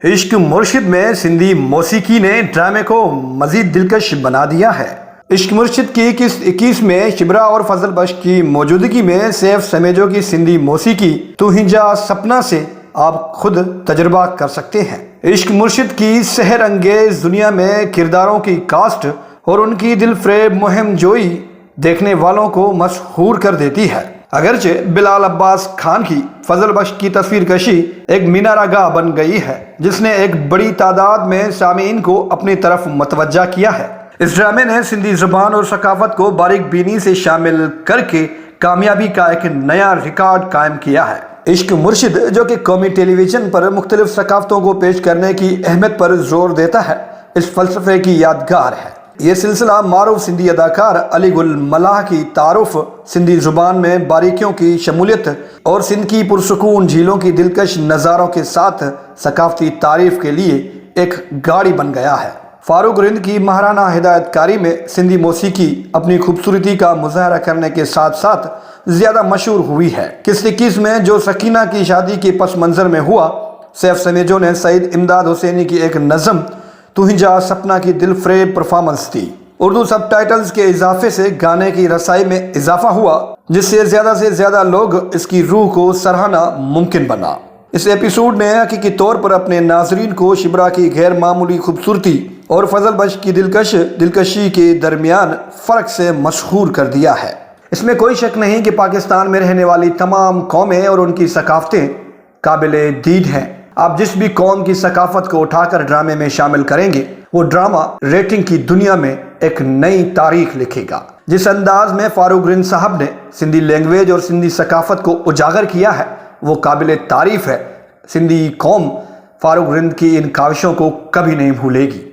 عشق مرشد میں سندھی موسیقی نے ڈرامے کو مزید دلکش بنا دیا ہے۔ عشق مرشد کی 21 میں شبرا اور فضل بخش کی موجودگی میں سیف سمیجو کی سندھی موسیقی تو ہی جا سپنا سے آپ خود تجربہ کر سکتے ہیں۔ عشق مرشد کی سحر انگیز دنیا میں کرداروں کی کاسٹ اور ان کی دل فریب مہم جوئی دیکھنے والوں کو مسحور کر دیتی ہے۔ اگرچہ بلال عباس خان کی فضل بخش کی تصویر کشی ایک مینارہ گاہ بن گئی ہے جس نے ایک بڑی تعداد میں سامعین کو اپنی طرف متوجہ کیا ہے۔ اس ڈرامے نے سندھی زبان اور ثقافت کو باریک بینی سے شامل کر کے کامیابی کا ایک نیا ریکارڈ قائم کیا ہے۔ عشق مرشد جو کہ قومی ٹیلی ویژن پر مختلف ثقافتوں کو پیش کرنے کی اہمیت پر زور دیتا ہے، اس فلسفے کی یادگار ہے۔ یہ سلسلہ معروف سندھی اداکار علی گل ملاح کی تعارف، سندھی زبان میں باریکیوں کی شمولیت اور سندھ کی پرسکون جھیلوں کی دلکش نظاروں کے ساتھ ثقافتی تعریف کے لیے ایک گاڑی بن گیا ہے۔ فاروق رند کی ماہرانہ ہدایت کاری میں سندھی موسیقی اپنی خوبصورتی کا مظاہرہ کرنے کے ساتھ ساتھ زیادہ مشہور ہوئی ہے۔ 21 میں جو سکینہ کی شادی کے پس منظر میں ہوا، سیف سمیجو نے سعید امداد حسینی کی ایک نظم تو ہی جا سپنا کی دل فریب پرفارمنس دی۔ اردو سب ٹائٹلز کے اضافے سے گانے کی رسائی میں اضافہ ہوا، جس سے زیادہ لوگ اس کی روح کو سراہنا ممکن بنا۔ اس ایپیسوڈ نے حقیقی طور پر اپنے ناظرین کو شبرا کی غیر معمولی خوبصورتی اور فضل بخش کی دلکشی کے درمیان فرق سے مسحور کر دیا ہے۔ اس میں کوئی شک نہیں کہ پاکستان میں رہنے والی تمام قومیں اور ان کی ثقافتیں قابل دید ہیں۔ آپ جس بھی قوم کی ثقافت کو اٹھا کر ڈرامے میں شامل کریں گے، وہ ڈرامہ ریٹنگ کی دنیا میں ایک نئی تاریخ لکھے گا۔ جس انداز میں فاروق رند صاحب نے سندھی لینگویج اور سندھی ثقافت کو اجاگر کیا ہے، وہ قابل تعریف ہے۔ سندھی قوم فاروق رند کی ان کاوشوں کو کبھی نہیں بھولے گی۔